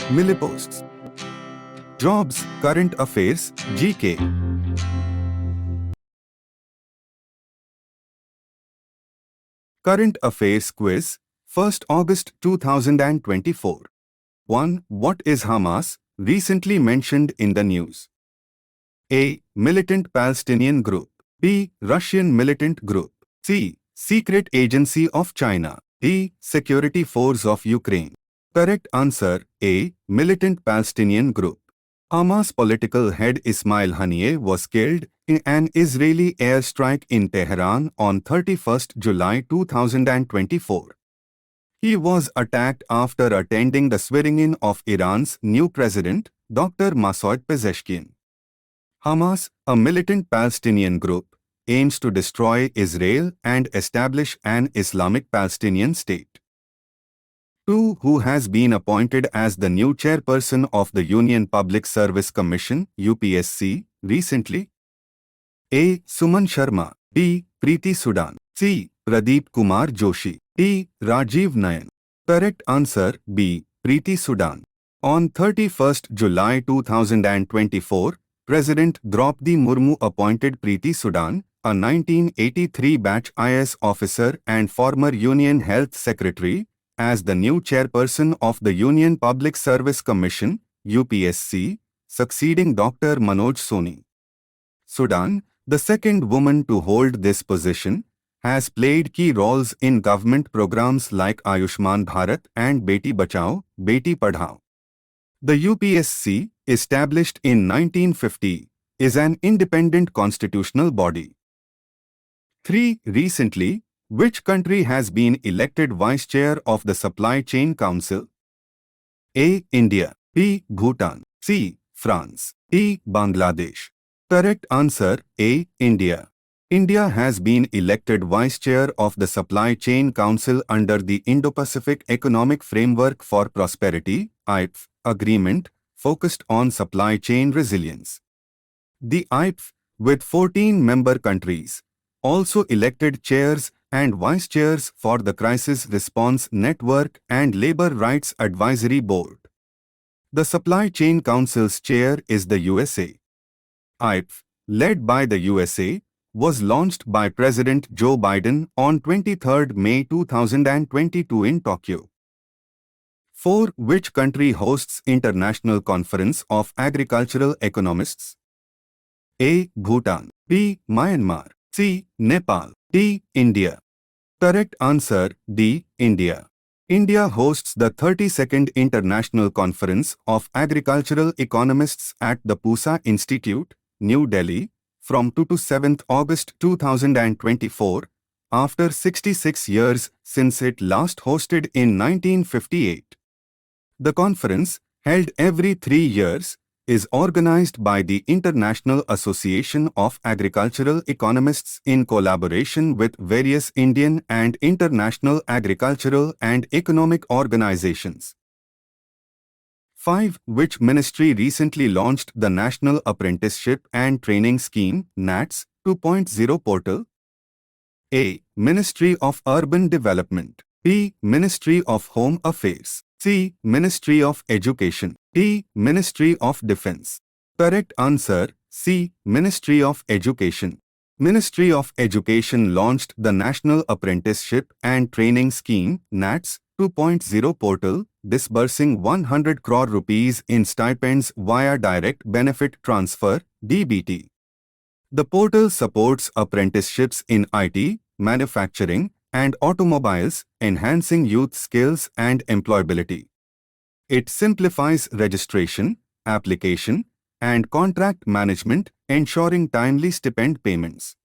Milliposts. Jobs, Current Affairs, GK. Current Affairs Quiz, 1st August 2024. 1. What is Hamas, recently mentioned in the news? A. Militant Palestinian group. B. Russian militant group. C. Secret agency of China. D. Security force of Ukraine. Correct answer A. Militant Palestinian group. Hamas political head Ismail Haniyeh was killed in an Israeli airstrike in Tehran on 31st July 2024. He was attacked after attending the swearing-in of Iran's new president, Dr. Masoud Pezeshkian. Hamas, a militant Palestinian group, aims to destroy Israel and establish an Islamic Palestinian state. 2. Who has been appointed as the new chairperson of the Union Public Service Commission (UPSC) recently? A. Suman Sharma. B. Preeti Sudan. C. Pradeep Kumar Joshi. D. Rajiv Nayan. Correct answer B. Preeti Sudan. On 31st July 2024, President Draupadi Murmu appointed Preeti Sudan, a 1983 batch IS officer and former Union Health Secretary, as the new chairperson of the Union Public Service Commission (UPSC), succeeding Dr. Manoj Soni. Sudan, the second woman to hold this position, has played key roles in government programs like Ayushman Bharat and Beti Bachao, Beti Padhao. The UPSC, established in 1950, is an independent constitutional body. 3. Recently, which country has been elected Vice Chair of the Supply Chain Council? A. India. B. Bhutan. C. France. D. Bangladesh. Correct answer A. India. India has been elected Vice Chair of the Supply Chain Council under the Indo-Pacific Economic Framework for Prosperity (IPF) agreement focused on supply chain resilience. The IPF, with 14 member countries, also elected chairs and vice chairs for the Crisis Response Network and Labor Rights Advisory Board. The Supply Chain Council's chair is the USA. IPF, led by the USA, was launched by President Joe Biden on 23 May 2022 in Tokyo. 4. Which country hosts International Conference of Agricultural Economists? A. Bhutan. B. Myanmar. C. Nepal. D. India. Correct answer D. India. India hosts the 32nd International Conference of Agricultural Economists at the Pusa Institute, New Delhi, from 2 to 7 August 2024, after 66 years since it last hosted in 1958. The conference, held every 3 years, is organized by the International Association of Agricultural Economists in collaboration with various Indian and international agricultural and economic organizations. 5. Which ministry recently launched the National Apprenticeship and Training Scheme (NATS) 2.0 portal? A. Ministry of Urban Development. B. Ministry of Home Affairs. C. Ministry of Education. D. Ministry of Defense. Correct answer C. Ministry of Education. Ministry of Education launched the National Apprenticeship and Training Scheme (NATS) 2.0 portal, disbursing 100 crore rupees in stipends via Direct Benefit Transfer (DBT). The portal supports apprenticeships in IT, manufacturing, and automobiles, enhancing youth skills and employability. It simplifies registration, application, and contract management, ensuring timely stipend payments.